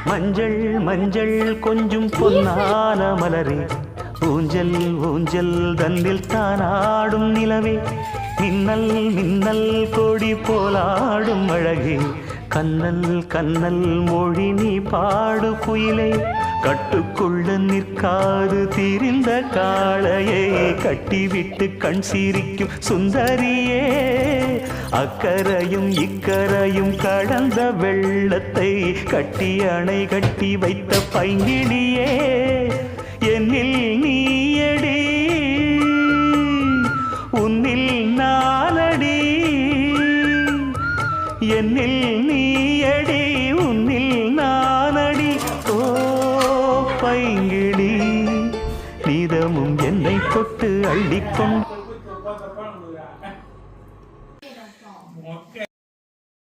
மஞ்சள் மஞ்சள் கொஞ்சம் பொன்னான மலரே, ஊஞ்சல் ஊஞ்சல் தன்னில் தானாடும் நிலவே, மின்னல் மின்னல் கொடி போலாடும் அழகே, கண்ணல் கண்ணல் மொழி நீ பாடு குயிலே, கட்டுக்குள்ள நிற்காது திரிந்த காளையே, கட்டிவிட்டு கண் சிரிக்கும் சுந்தரியே, அக்கரையும் இக்கரையும் கடந்த வெள்ளத்தை கட்டி அணை கட்டி வைத்த பைங்கிடியே, என்னில் நீயடி உன்னில் நானடி, என்னில் நீயடி உன்னில் நானடி, ஓ பைங்கிடி நீதமும் என்னை தொட்டு அள்ளிக்கொண்டு